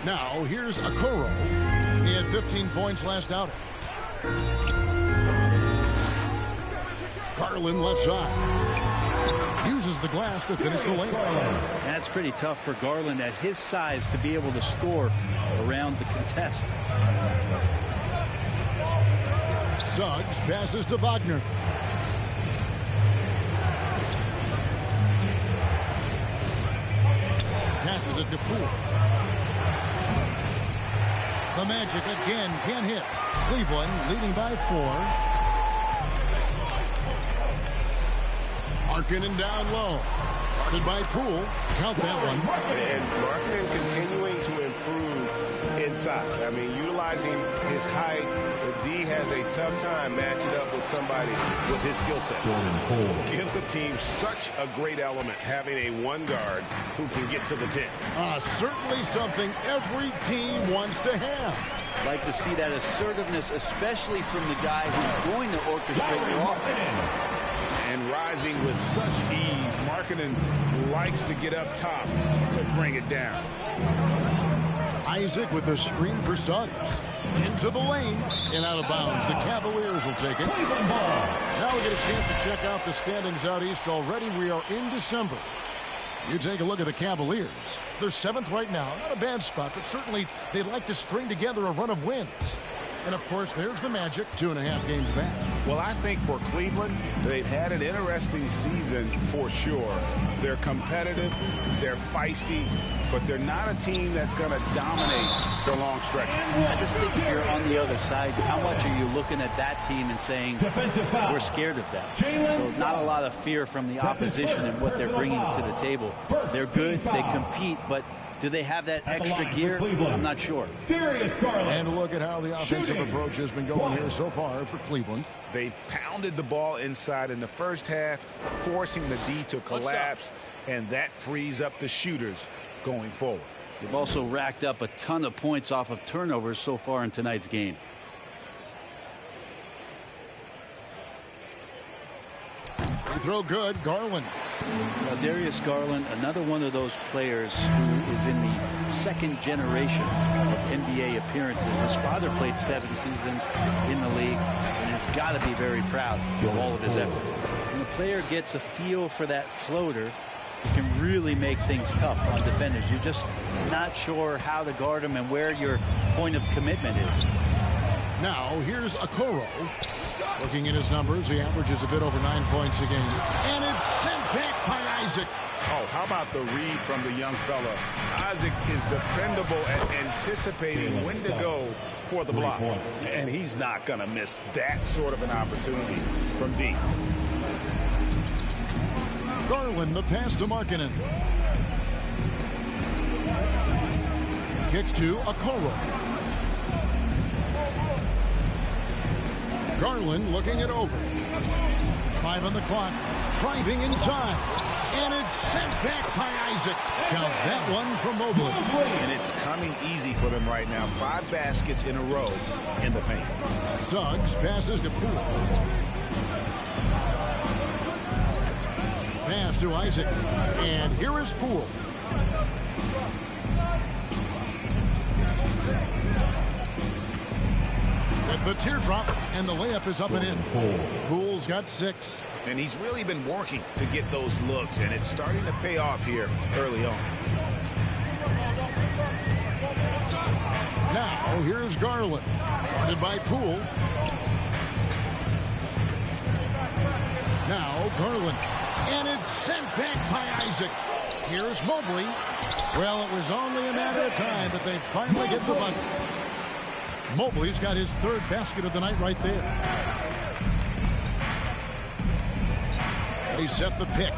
Now, here's Okoro. He had 15 points last outing. Garland left side. Uses the glass to finish the lane. That's pretty tough for Garland at his size to be able to score around the contest. Suggs passes to Wagner. Passes it to Poole. The Magic again can hit. Cleveland leading by 4. Markkanen down low. Guarded by Poole. Count that one. And Markkanen continuing to improve inside. I mean, utilizing his height. The D has a tough time matching up with somebody with his skill set. Gives the team such a great element having a one guard who can get to the 10. Certainly something every team wants to have. Like to see that assertiveness, especially from the guy who's going to orchestrate the offense. And rising with such ease, Markkanen likes to get up top to bring it down. Isaac with the screen for Suggs. Into the lane and out of bounds. The Cavaliers will take it. Now we get a chance to check out the standings out east already. We are in December. You take a look at the Cavaliers. They're 7th right now. Not a bad spot, but certainly they'd like to string together a run of wins. And, of course, there's the Magic, 2.5 games back. Well, I think for Cleveland, they've had an interesting season for sure. They're competitive, they're feisty, but they're not a team that's going to dominate for long stretches. I just think if you're on the other side, how much are you looking at that team and saying, we're scared of them? So not a lot of fear from the opposition and what they're bringing to the table. They're good, they compete, but do they have that extra gear? I'm not sure. And look at how the offensive approach has been going here so far for Cleveland. They pounded the ball inside in the first half, forcing the D to collapse, and that frees up the shooters going forward. They've also racked up a ton of points off of turnovers so far in tonight's game. Free throw good. Garland. Well, Darius Garland, another one of those players who is in the second generation of NBA appearances. His father played 7 seasons in the league and has got to be very proud of all of his effort. When a player gets a feel for that floater, it can really make things tough on defenders. You're just not sure how to guard him and where your point of commitment is. Now here's Okoro. Looking at his numbers, he averages a bit over 9 points a game. And it's sent back by Isaac. Oh, how about the read from the young fella? Isaac is dependable at anticipating when to go for the block. And he's not going to miss that sort of an opportunity from deep. Garland, the pass to Markkanen. Kicks to Okoro. Garland looking it over. 5 on the clock. Driving inside. And it's sent back by Isaac. Count that one from Mobley. And it's coming easy for them right now. 5 baskets in a row in the paint. Suggs passes to Poole. Pass to Isaac. And here is Poole. With the teardrop, and the layup is up and in. Poole's got 6. And he's really been working to get those looks, and it's starting to pay off here early on. Now, here's Garland. Guarded by Poole. Now, Garland. And it's sent back by Isaac. Here's Mobley. Well, it was only a matter of time, but they finally get the bucket. Mobley's got his 3rd basket of the night right there. They set the pick.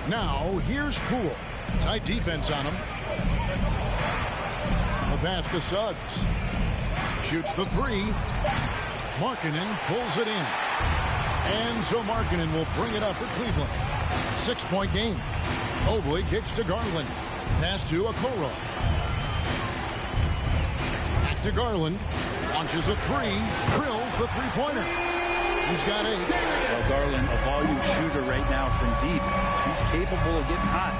Now, here's Poole. Tight defense on him. The pass to Suggs. Shoots the 3. Markkanen pulls it in. And so Markkanen will bring it up for Cleveland. 6-point game. Mobley kicks to Garland. Pass to Okoro. Back to Garland. Launches a 3. Drills the 3-pointer. He's got 8. Well, Garland, a volume shooter right now from deep. He's capable of getting hot.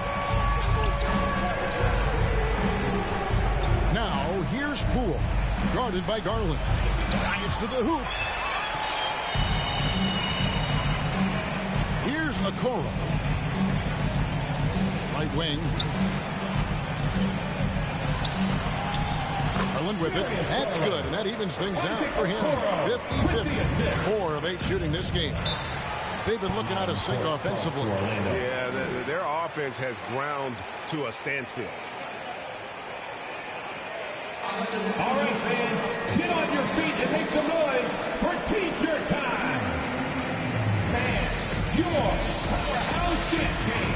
Here's Poole, guarded by Garland. Drives to the hoop. Here's Okoro. Right wing. Garland with it. That's good, and that evens things out for him. 50-50. 4 of 8 shooting this game. They've been looking out of sync offensively. Yeah, their offense has ground to a standstill. All right, fans, get on your feet and make some noise for T-shirt time. Man, your powerhouse dance team.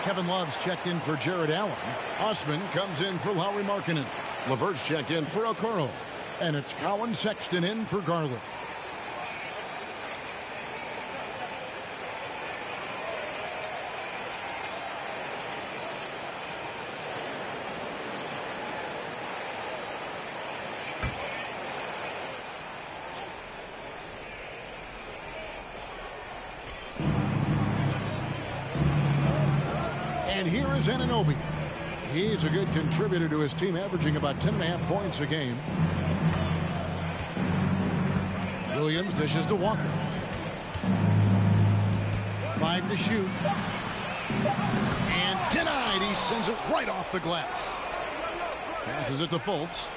Kevin Love's checked in for Jared Allen. Osman comes in for Lauri Markkanen. LeVert's checked in for Okoro. And it's Colin Sexton in for Garland. And here is Anunoby. He's a good contributor to his team, averaging about 10.5 points a game. Williams dishes to Walker. 5 to shoot. And denied. He sends it right off the glass. Passes it to Fultz.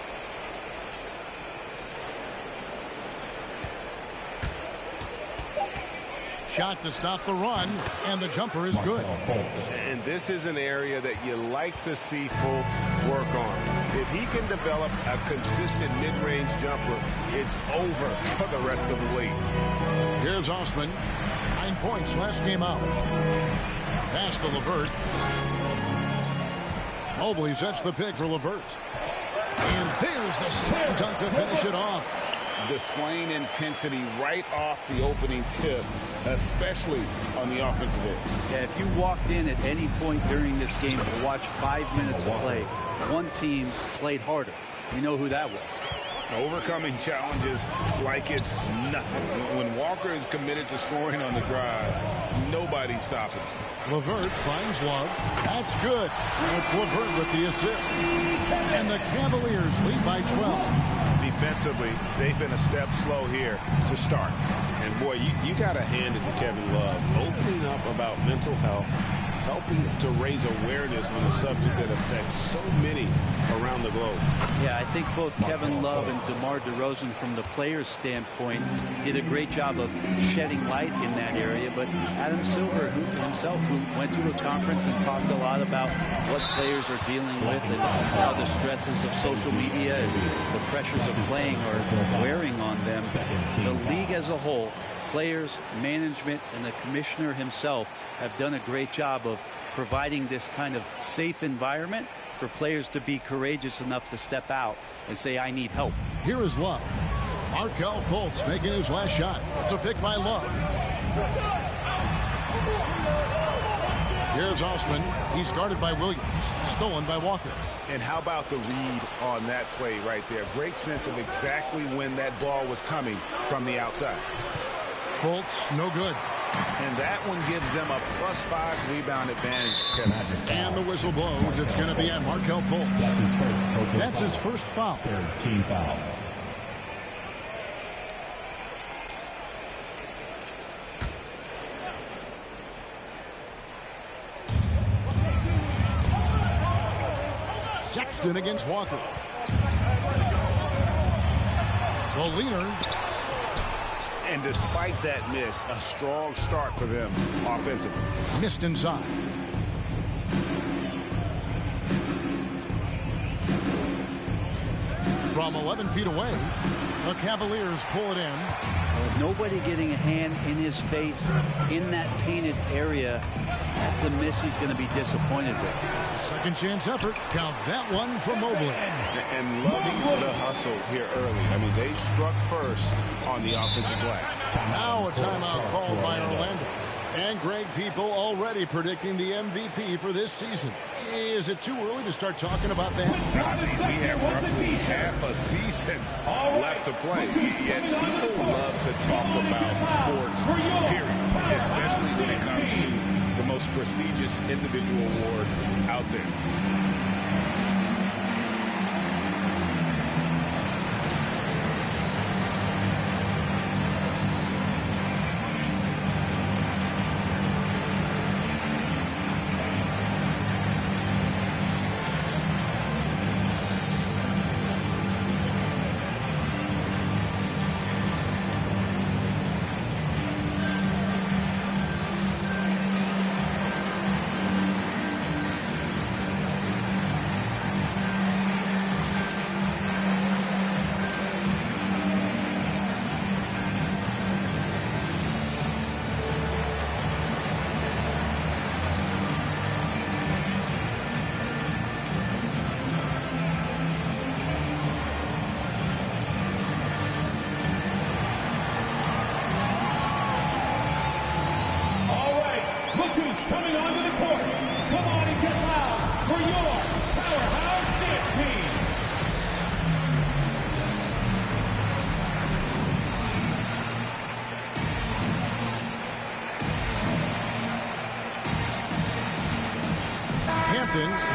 Shot to stop the run, and the jumper is good. And this is an area that you like to see Fultz work on. If he can develop a consistent mid-range jumper, it's over for the rest of the league. Here's Osman. 9 points last game out. Pass to LeVert. Mobley sets the pick for LeVert. And there's the slam dunk to finish it off. Displaying intensity right off the opening tip, especially on the offensive end. Yeah, if you walked in at any point during this game to watch 5 minutes of play, one team played harder. You know who that was. Overcoming challenges like it's nothing. When Walker is committed to scoring on the drive, nobody's stopping. LeVert finds Love. That's good. It's LeVert with the assist. And the Cavaliers lead by 12. Defensively, they've been a step slow here to start. And, boy, you got to hand it to Kevin Love. Opening up about mental health, helping to raise awareness on a subject that affects so many around the globe. Yeah, I think both Kevin Love and DeMar DeRozan, from the player's standpoint, did a great job of shedding light in that area. But Adam Silver himself, who went to a conference and talked a lot about what players are dealing with and how the stresses of social media and the pressures of playing are wearing on them. The league as a whole, players, management, and the commissioner himself have done a great job of providing this kind of safe environment for players to be courageous enough to step out and say, I need help. Here is Love. Markelle Fultz making his last shot. It's a pick by Love. Here's Osman. He's guarded by Williams. Stolen by Walker. And how about the read on that play right there? Great sense of exactly when that ball was coming from the outside. Fultz, no good. And that one gives them a +5 rebound advantage, Kevin. And the whistle blows. It's going to be on Markelle Fultz. That's his first foul. Third team foul. Sexton against Walker. The leaner. And despite that miss, a strong start for them offensively. Missed inside. From 11 feet away, the Cavaliers pull it in. Nobody getting a hand in his face in that painted area. That's a miss he's going to be disappointed with. Second chance effort. Count that one for Mobley. And loving the hustle here early. I mean, they struck first on the offensive glass. Now a timeout called by Orlando. And Greg, people already predicting the MVP for this season. Is it too early to start talking about that? I mean, we have roughly half a season left to play. Yet people love to talk about sports, period, especially when it comes to the most prestigious individual award out there.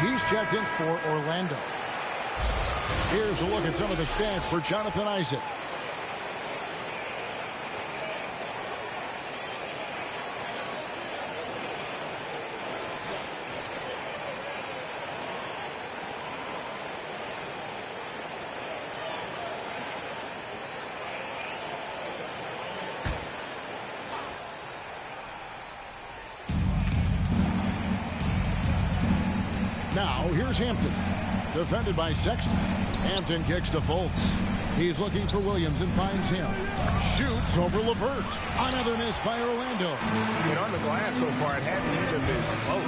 He's checked in for Orlando. Here's a look at some of the stats for Jonathan Isaac. Now, here's Hampton. Defended by Sexton. Hampton kicks to Fultz. He's looking for Williams and finds him. Shoots over LeVert. Another miss by Orlando. And on the glass so far, it hadn't even been close.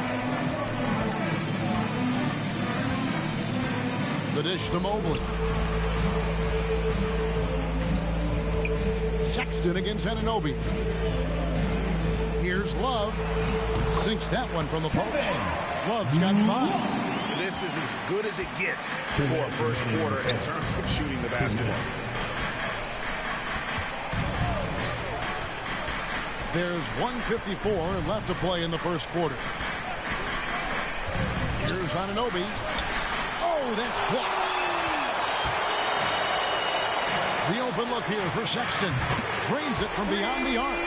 The dish to Mobley. Sexton against Anunoby. Here's Love. Sinks that one from the post. Love's got 5. This is as good as it gets for a first quarter in terms of shooting the basketball. There's 1:54 left to play in the first quarter. Here's Anunoby. Oh, that's blocked. The open look here for Sexton. Drains it from beyond the arc.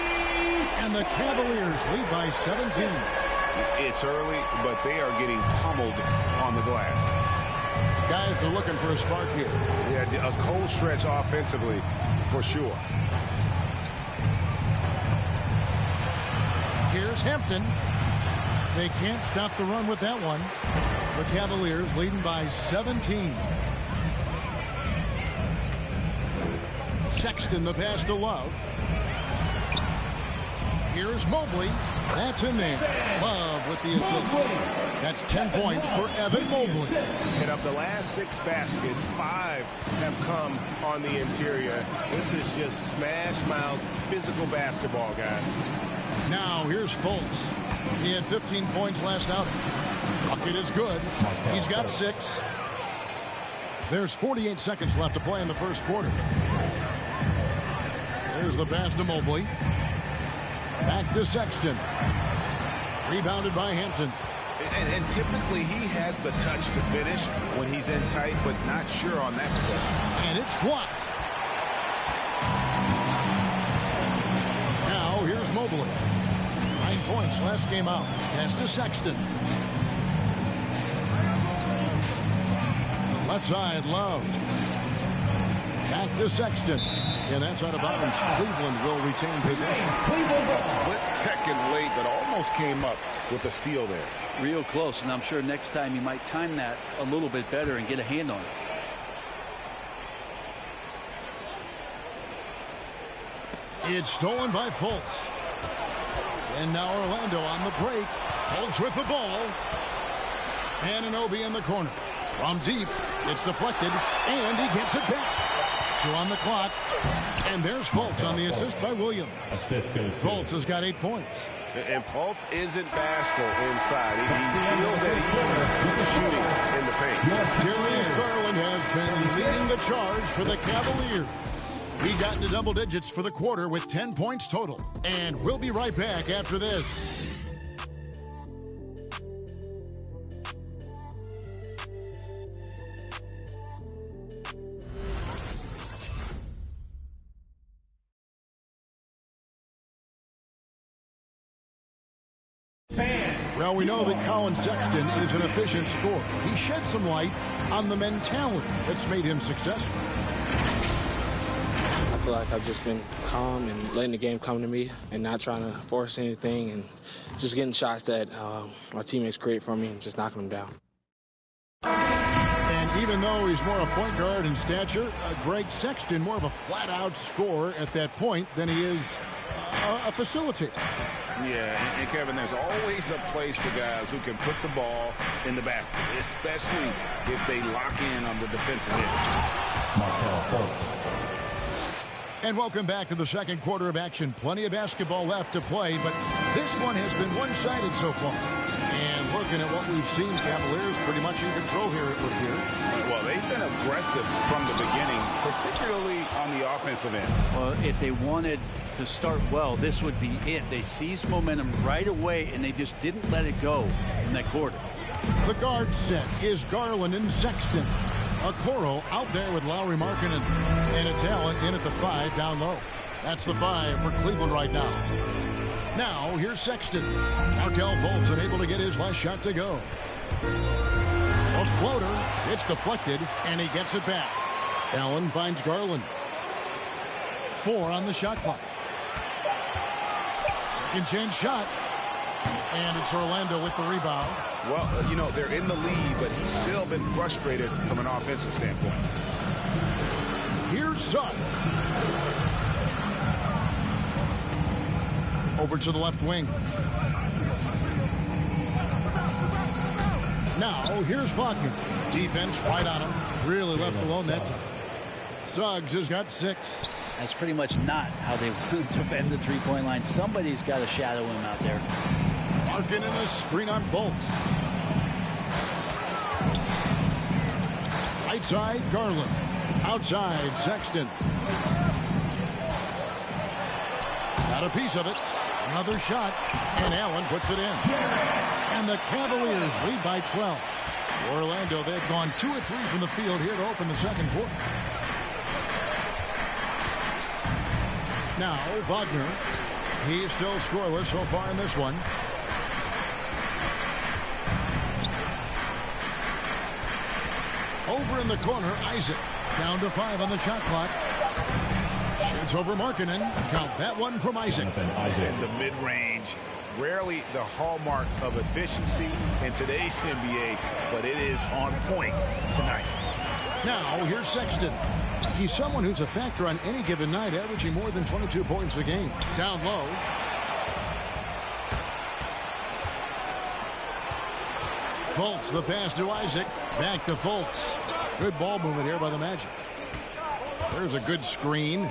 And the Cavaliers lead by 17. It's early, but they are getting pummeled on the glass. Guys are looking for a spark here. Yeah, a cold stretch offensively, for sure. Here's Hampton. They can't stop the run with that one. The Cavaliers leading by 17. Sexton, the pass to Love. Here's Mobley. That's in there. Love with the assist. That's 10 points for Evan Mobley. And of the last 6 baskets, 5 have come on the interior. This is just smash mouth physical basketball, guys. Now here's Fultz. He had 15 points last outing. Bucket is good. He's got 6. There's 48 seconds left to play in the first quarter. There's the pass to Mobley. Back to Sexton. Rebounded by Hampton. And typically he has the touch to finish when he's in tight, but not sure on that possession. And it's blocked. Now here's Mobley. 9 points last game out. Pass to Sexton. Left side, Love. Back to Sexton. And that's out of bounds. Cleveland will retain possession. A split second late, but almost came up with a steal there. Real close, and I'm sure next time he might time that a little bit better and get a hand on it. It's stolen by Fultz. And now Orlando on the break. Fultz with the ball. Anunoby in the corner. From deep, it's deflected, and he gets it back. 2 on the clock. And there's Fultz on the assist by Williams. Fultz has got 8 points. And Fultz isn't bashful inside. He feels at ease shooting in the paint. Darius Garland has been leading the charge for the Cavaliers. He got into double digits for the quarter with 10 points total. And we'll be right back after this. Well, we know that Colin Sexton is an efficient scorer. He shed some light on the mentality that's made him successful. I feel like I've just been calm and letting the game come to me and not trying to force anything and just getting shots that my teammates create for me and just knocking them down. And even though he's more a point guard in stature, Greg Sexton more of a flat-out scorer at that point than he is a facilitator. Yeah, and Kevin, there's always a place for guys who can put the ball in the basket, especially if they lock in on the defensive edge. And welcome back to the second quarter of action. Plenty of basketball left to play, but this one has been one-sided so far. And looking at what we've seen, Cavaliers pretty much in control here, it would appear. Well, they've been aggressive from the beginning, particularly on the offensive end. Well, if they wanted to start well, this would be it. They seized momentum right away, and they just didn't let it go in that quarter. The guard set is Garland and Sexton. Okoro out there with Lauri Markkanen. And it's Allen in at the 5 down low. That's the 5 for Cleveland right now. Now, here's Sexton. Markelle Fultz unable to get his last shot to go. A floater. It's deflected, and he gets it back. Allen finds Garland. 4 on the shot clock. Second chance shot. And it's Orlando with the rebound. Well, you know, they're in the lead, but he's still been frustrated from an offensive standpoint. Here's Suggs. Over to the left wing. Now, here's Wagner. Defense right on him. Really left alone that time. Suggs has got 6. That's pretty much not how they want to defend the three-point line. Somebody's got to shadow him out there. Markkanen in a screen on Fultz. Right side, Garland. Outside, Sexton. Got a piece of it. Another shot, and Allen puts it in. And the Cavaliers lead by 12. Orlando, they've gone 2 of 3 from the field here to open the second quarter. Now, Wagner. He's still scoreless so far in this one. Over in the corner, Isaac. Down to 5 on the shot clock. Shoots over Markkanen. Count that one from Isaac. In the mid-range, rarely the hallmark of efficiency in today's NBA, but it is on point tonight. Now, here's Sexton. He's someone who's a factor on any given night, averaging more than 22 points a game. Down low. Fultz, the pass to Isaac. Back to Fultz. Good ball movement here by the Magic. There's a good screen.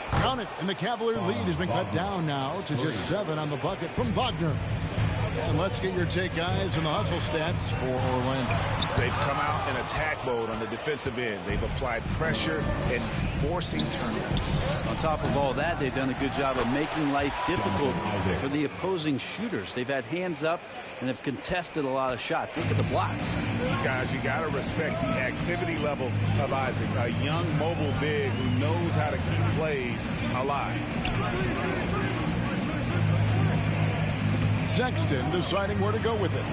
Count it, and the Cavalier lead has been cut down now to just 7 on the bucket from Wagner. And let's get your take, guys, on the hustle stats for Orlando. They've come out in attack mode on the defensive end. They've applied pressure and forcing turnovers. On top of all that, they've done a good job of making life difficult for the opposing shooters. They've had hands up and have contested a lot of shots. Look at the blocks. Guys, you got to respect the activity level of Isaac, a young mobile big who knows how to keep plays alive. Sexton deciding where to go with it.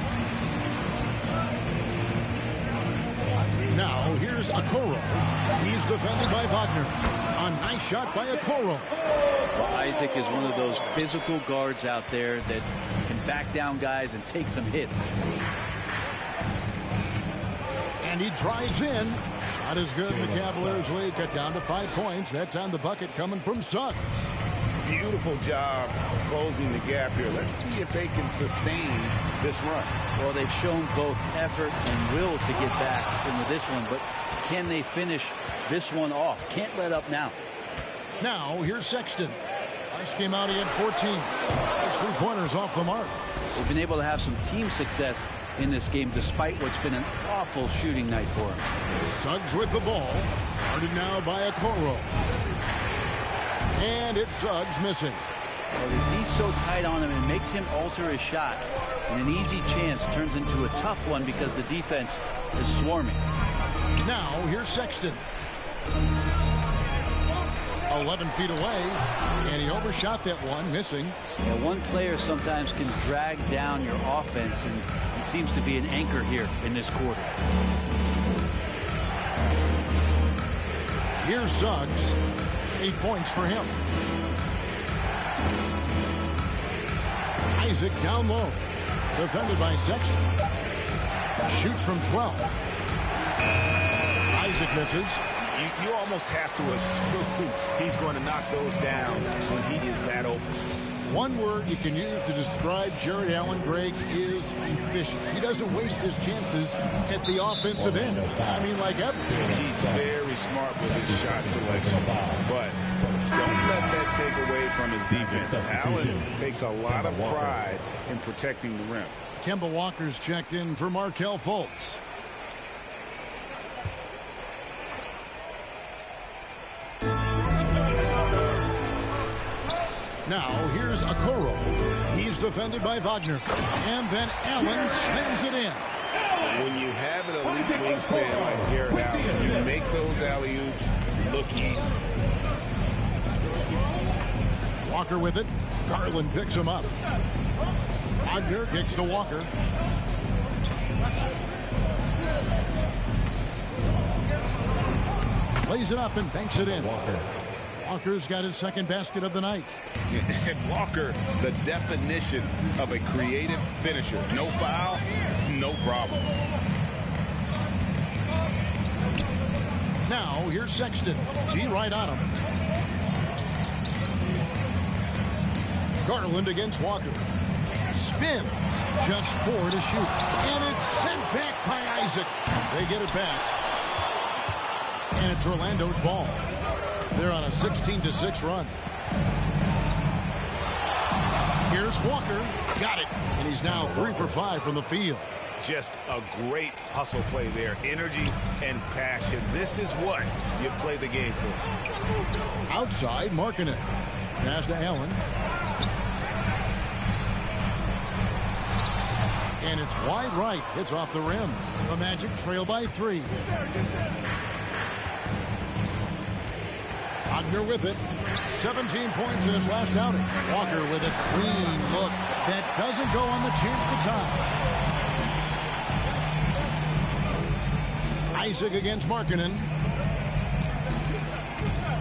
Now here's Okoro. He's defended by Wagner. A nice shot by Okoro. Well, Isaac is one of those physical guards out there that can back down guys and take some hits. And he drives in. Shot is good in the Cavaliers lead. Cut down to 5 points. That time the bucket coming from Suggs. Beautiful job closing the gap here. Let's see if they can sustain this run. Well, they've shown both effort and will to get back into this one, but can they finish this one off? Can't let up now. Now here's Sexton. Last game out he had 14. Those 3-pointers off the mark. They've been able to have some team success in this game despite what's been an awful shooting night for him. Suggs with the ball. Guarded now by Okoro. And it's Suggs missing. Well, he's so tight on him, it makes him alter his shot. And an easy chance turns into a tough one because the defense is swarming. Now here's Sexton. 11 feet away, and he overshot that one, missing. Yeah, one player sometimes can drag down your offense, and he seems to be an anchor here in this quarter. Here's Suggs. 8 points for him. Isaac down low. Defended by Sexton. Shoots from 12. Isaac misses. You almost have to assume he's going to knock those down when he is that open. One word you can use to describe Jarrett Allen, Greg, is efficient. He doesn't waste his chances at the offensive end. I mean, like ever. He's very smart with his shot selection, but don't let that take away from his defense. Allen takes a lot of pride in protecting the rim. Kemba Walker's checked in for Markelle Fultz. Now here's Okoro. He's defended by Wagner. And then Allen slams it in. When you have an elite wingspan like Jarrett Allen, you make those alley-oops look easy. Walker with it. Garland picks him up. Wagner kicks to Walker. Lays it up and banks it in. Walker's got his second basket of the night. And Walker, the definition of a creative finisher. No foul, no problem. Now here's Sexton. T right on him. Garland against Walker. Spins. Just 4 to shoot. And it's sent back by Isaac. They get it back. And it's Orlando's ball. They're on a 16-6 run. Here's Walker. Got it. And he's now 3 for 5 from the field. Just a great hustle play there. Energy and passion. This is what you play the game for. Outside, Markkanen. Pass to Allen. And it's wide right. Hits off the rim. The Magic trail by 3. Wagner with it. 17 points in his last outing. Walker with a clean look that doesn't go on the chance to tie. Isaac against Markkanen.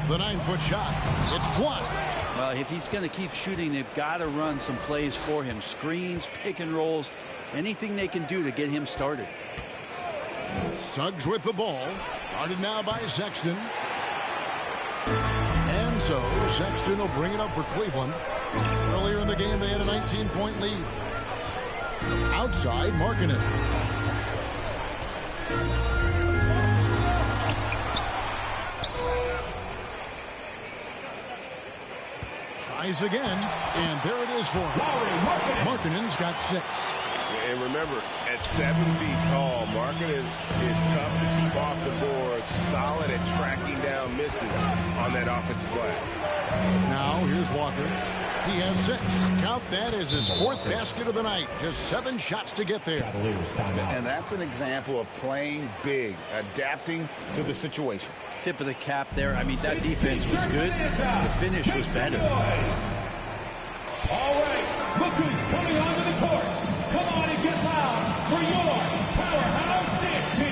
The 9-foot shot. It's blocked. Well, if he's going to keep shooting, they've got to run some plays for him. Screens, pick and rolls, anything they can do to get him started. Suggs with the ball. Guarded now by Sexton. And so Sexton will bring it up for Cleveland. Earlier in the game, they had a 19-point lead. Outside, Markkanen. Tries again, and there it is for him. Markkanen's got 6. And remember, at 7 feet tall, Markkanen is tough to keep off the board, solid at tracking down misses on that offensive glass. Now here's Walker. He has 6. Count that as his 4th basket of the night. Just 7 shots to get there. And that's an example of playing big, adapting to the situation. Tip of the cap there. I mean, that defense was good. The finish was better. All right, look who's coming onto the court. Come on and get loud for your Powerhouse Dance Team.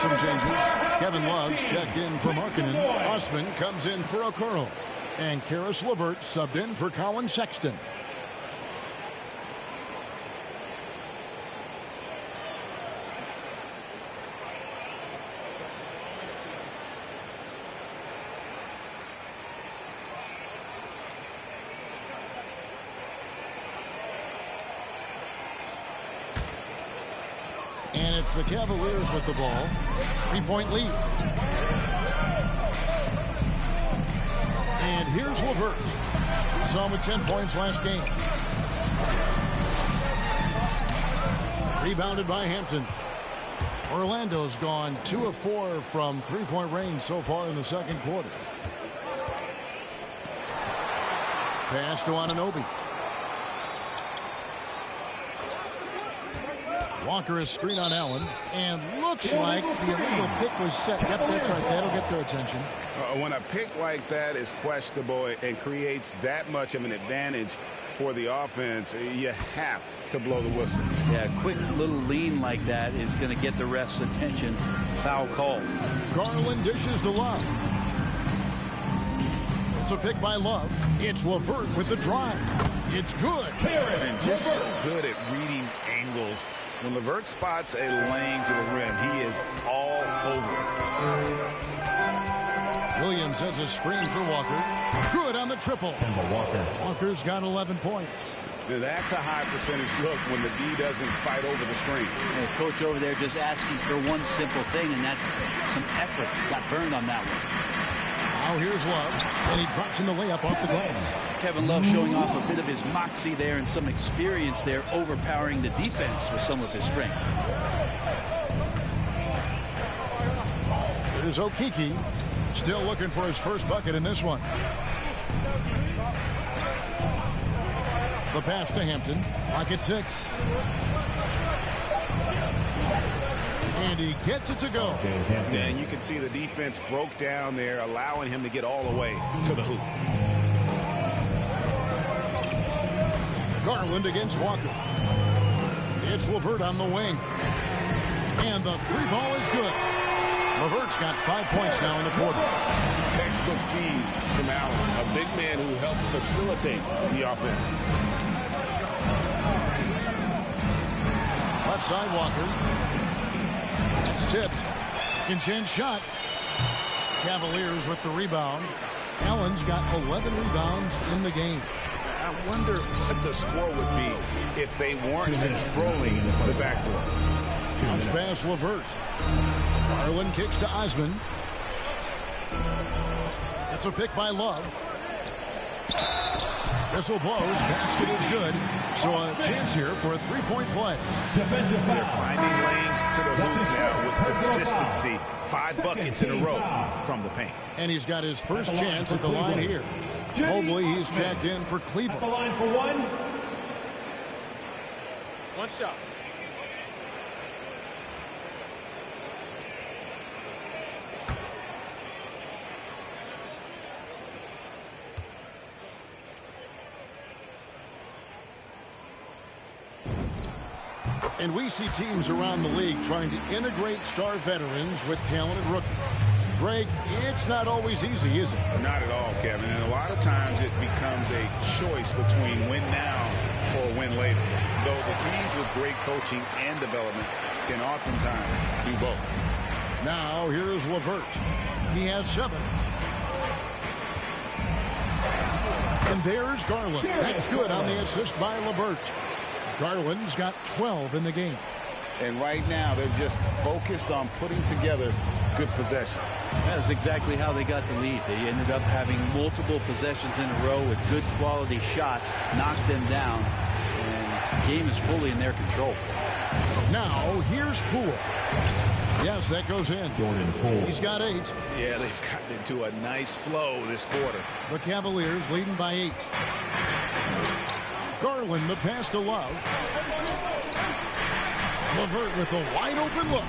Some changes. Kevin Love's checked in for Markkanen. Osman comes in for Okoro. And Caris LeVert subbed in for Colin Sexton. And it's the Cavaliers with the ball. 3-point lead. And here's LeVert. Saw him with 10 points last game. Rebounded by Hampton. Orlando's gone 2 of 4 from 3-point range so far in the second quarter. Pass to Anunoby. Walker is screen on Allen, and looks like the illegal pick was set. Yep, that's right. That'll get their attention. When a pick like that is questionable and creates that much of an advantage for the offense, you have to blow the whistle. Yeah, a quick little lean like that is going to get the ref's attention. Foul call. Garland dishes to Love. It's a pick by Love. It's LeVert with the drive. It's good. And just so good at reading angles. When LeVert spots a lane to the rim, he is all over it. Williams has a screen for Walker. Good on the triple. Walker's got 11 points. That's a high percentage look when the D doesn't fight over the screen. The coach over there just asking for one simple thing, and that's some effort. Got burned on that one. Now here's Love, and he drops in the layup off the glass. Kevin Love showing off a bit of his moxie there and some experience there, overpowering the defense with some of his strength. Here's Okeke, still looking for his first bucket in this one. The pass to Hampton, lock at 6. And he gets it to go. And you can see the defense broke down there, allowing him to get all the way to the hoop. Garland against Walker. It's LeVert on the wing. And the 3 ball is good. LeVert's got 5 points now in the quarter. Textbook feed from Allen, a big man who helps facilitate the offense. Left side Walker. That's tipped. Second chance shot. Cavaliers with the rebound. Allen's got 11 rebounds in the game. I wonder what the score would be if they weren't controlling the backdoor. Comes past LeVert. Garland kicks to Osman. That's a pick by Love. Whistle blows. Basket is good. So a chance here for a three-point play. They're finding lanes to the hoop now with consistency. 5 buckets in a row from the paint. And he's got his first chance at the line here. Mobley, he's checked in for Cleveland. The line for one. One shot. And we see teams around the league trying to integrate star veterans with talented rookies. Greg, it's not always easy, is it? Not at all, Kevin. And a lot of times it becomes a choice between win now or win later. Though the teams with great coaching and development can oftentimes do both. Now here's LeVert. He has 7. And there's Garland. That's good on the assist by LeVert. Garland's got 12 in the game. And right now, they're just focused on putting together good possessions. That's exactly how they got the lead. They ended up having multiple possessions in a row with good quality shots, knocked them down, and the game is fully in their control. Now, here's Poole. Yes, that goes in. He's got 8. Yeah, they've gotten into a nice flow this quarter. The Cavaliers leading by 8. Garland, the pass to Love. LeVert with a wide-open look.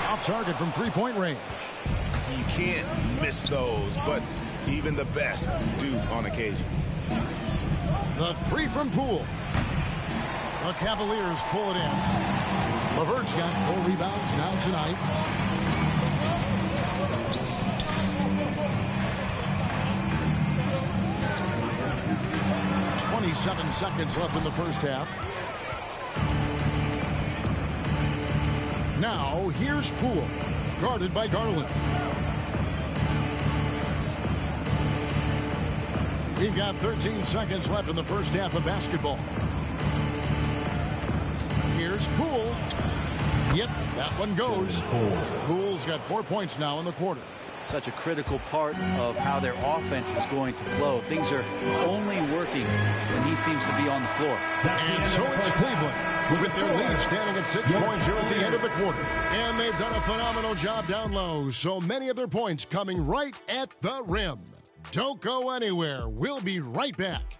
Off target from three-point range. You can't miss those, but even the best do on occasion. The 3 from Poole. The Cavaliers pull it in. LeVert's got 4 rebounds now tonight. .27 seconds left in the first half. Now, here's Poole, guarded by Garland. We've got 13 seconds left in the first half of basketball. Here's Poole. Yep, that one goes. Poole's got 4 points now in the quarter. Such a critical part of how their offense is going to flow. Things are only working when he seems to be on the floor. And so it's Cleveland with their lead standing at 6 points here at the end of the quarter. And they've done a phenomenal job down low. So many of their points coming right at the rim. Don't go anywhere. We'll be right back.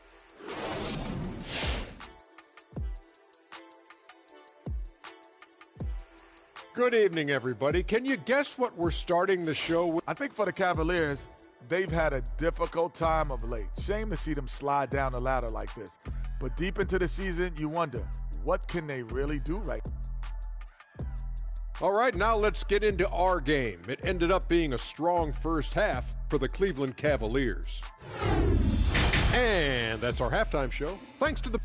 Good evening, everybody. Can you guess what we're starting the show with? I think for the Cavaliers, they've had a difficult time of late. Shame to see them slide down the ladder like this. But deep into the season, you wonder, what can they really do right now? All right, now let's get into our game. It ended up being a strong first half for the Cleveland Cavaliers. And that's our halftime show. Thanks to the...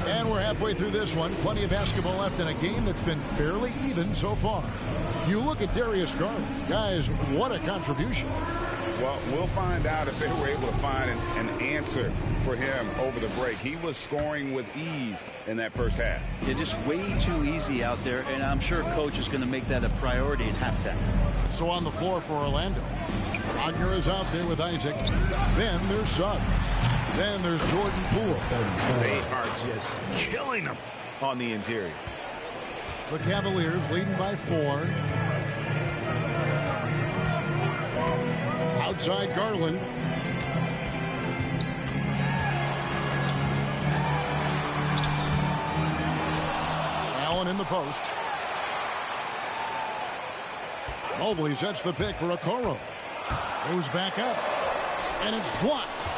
And we're halfway through this one. Plenty of basketball left in a game that's been fairly even so far. You look at Darius Garland. Guys, what a contribution. Well, we'll find out if they were able to find an answer for him over the break. He was scoring with ease in that first half. They're just way too easy out there, and I'm sure Coach is going to make that a priority at halftime. So on the floor for Orlando, Wagner is out there with Isaac. Then there's Suggs. Then there's Jordan Poole. They are just killing them on the interior. The Cavaliers leading by 4. Outside Garland. Allen in the post. Mobley sets the pick for Okoro. Goes back up. And it's blocked.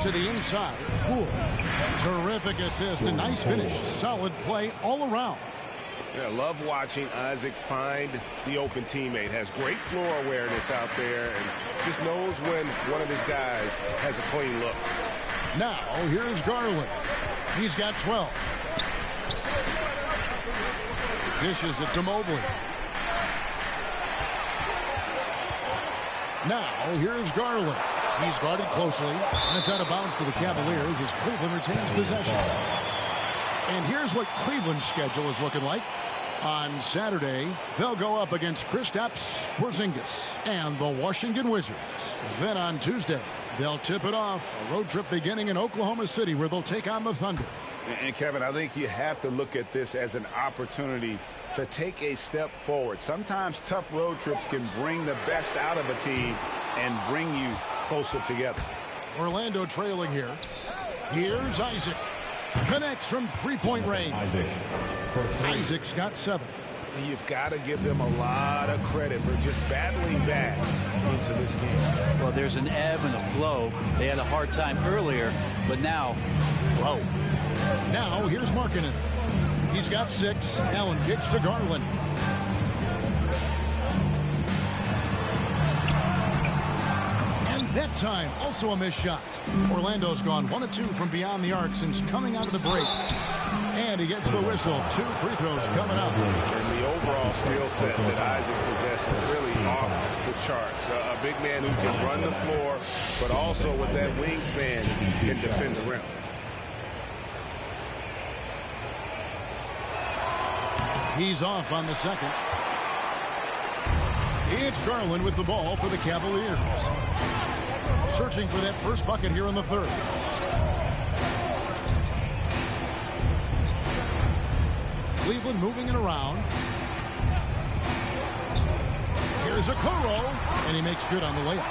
To the inside. Poole. Terrific assist. A nice finish. Solid play all around. Yeah, love watching Isaac find the open teammate. Has great floor awareness out there and just knows when one of his guys has a clean look. Now, here's Garland. He's got 12. Dishes it to Mobley. Now, here's Garland. He's guarded closely, and it's out of bounds to the Cavaliers as Cleveland retains possession. And here's what Cleveland's schedule is looking like. On Saturday, they'll go up against Kristaps Porzingis and the Washington Wizards. Then on Tuesday, they'll tip it off. A road trip beginning in Oklahoma City where they'll take on the Thunder. And Kevin, I think you have to look at this as an opportunity to take a step forward. Sometimes tough road trips can bring the best out of a team and bring you closer together. Orlando trailing here. Here's Isaac. Connects from three-point range. Isaac's got 7. You've got to give them a lot of credit for just battling back into this game. Well, there's an ebb and a flow. They had a hard time earlier, but now, flow. Now, here's Markkanen. He's got 6. Allen kicks to Garland. And that time, also a missed shot. Orlando's gone 1 of 2 from beyond the arc since coming out of the break. And he gets the whistle. 2 free throws coming up. And the overall skill set that Isaac possesses is really off the charts. A big man who can run the floor, but also with that wingspan can defend the rim. He's off on the second. It's Garland with the ball for the Cavaliers. Searching for that first bucket here in the third. Cleveland moving it around. Here's Okoro, and he makes good on the layup.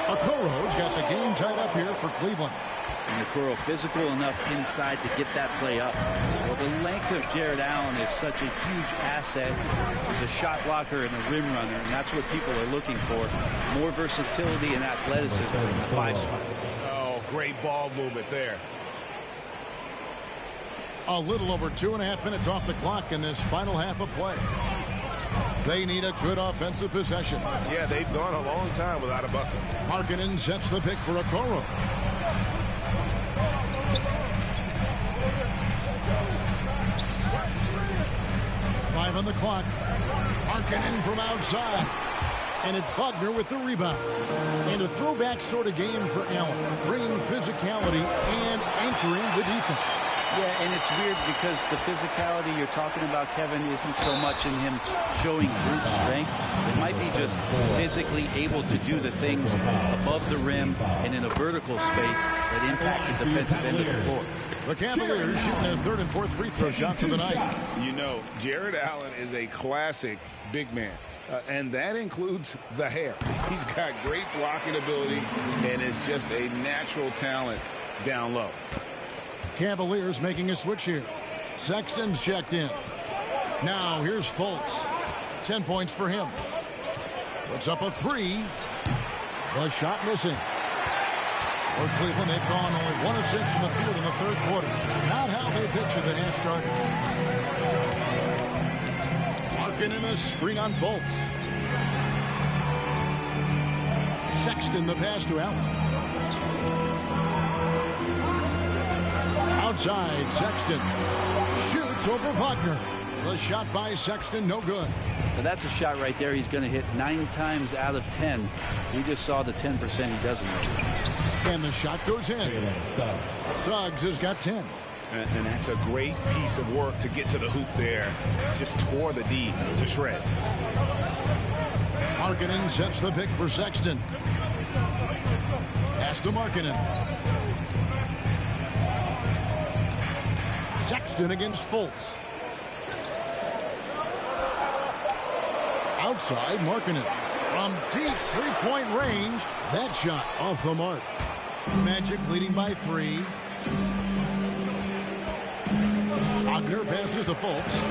Okoro's got the game tied up here for Cleveland. And Okoro physical enough inside to get that play up. Well, the length of Jared Allen is such a huge asset. He's a shot blocker and a rim runner, and that's what people are looking for. More versatility and athleticism in the 5 spot. Oh, great ball movement there. A little over 2.5 minutes off the clock in this final half of play. They need a good offensive possession. Yeah, they've gone a long time without a bucket. Markkanen sets the pick for Okoro. Five on the clock. Markkanen from outside. And it's Wagner with the rebound. And a throwback sort of game for Allen, bringing physicality and anchoring the defense. Yeah, and it's weird because the physicality you're talking about, Kevin, isn't so much in him showing brute strength. It might be just physically able to do the things above the rim and in a vertical space that impact the defensive end of the floor. The Cavaliers shooting their 3rd and 4th free throw shots of the night. You know, Jared Allen is a classic big man. And that includes the hair. He's got great blocking ability and is just a natural talent down low. Cavaliers making a switch here. Sexton's checked in. Now here's Fultz. 10 points for him. Puts up a 3. The shot missing. For Cleveland, they've gone only 1 of 6 from the field in the 3rd quarter. Not how they pictured the half started. Markkanen a screen on Fultz. Sexton the pass to Allen. Outside, Sexton shoots over Wagner. The shot by Sexton, no good. Now that's a shot right there he's going to hit 9 times out of 10. We just saw the 10% he doesn't hit. And the shot goes in. Suggs has got 10. And that's a great piece of work to get to the hoop there. Just tore the D to shreds. Markkanen sets the pick for Sexton. Pass to Markkanen. Sexton against Fultz. Outside, Markkanen. From deep three-point range, that shot off the mark. Magic leading by 3. Wagner passes to Fultz.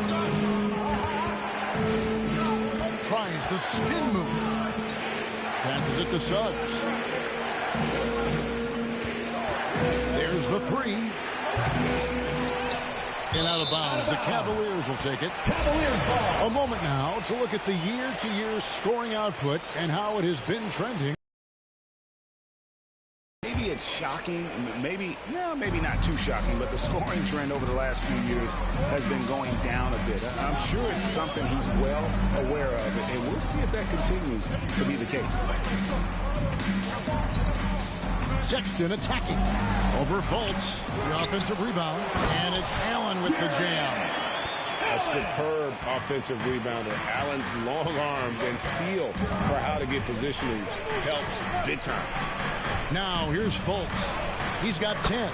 Tries the spin move. Passes it to Suggs. There's the 3. And out of bounds. The Cavaliers will take it. A moment now to look at the year-to-year scoring output and how it has been trending. Maybe it's shocking, maybe not too shocking, but the scoring trend over the last few years has been going down a bit. I'm sure it's something he's well aware of, and we'll see if that continues to be the case. Sexton attacking. Over Fultz. The offensive rebound. And it's Allen with the jam. A superb offensive rebounder. Allen's long arms and feel for how to get positioning helps big time. Now here's Fultz. He's got 10.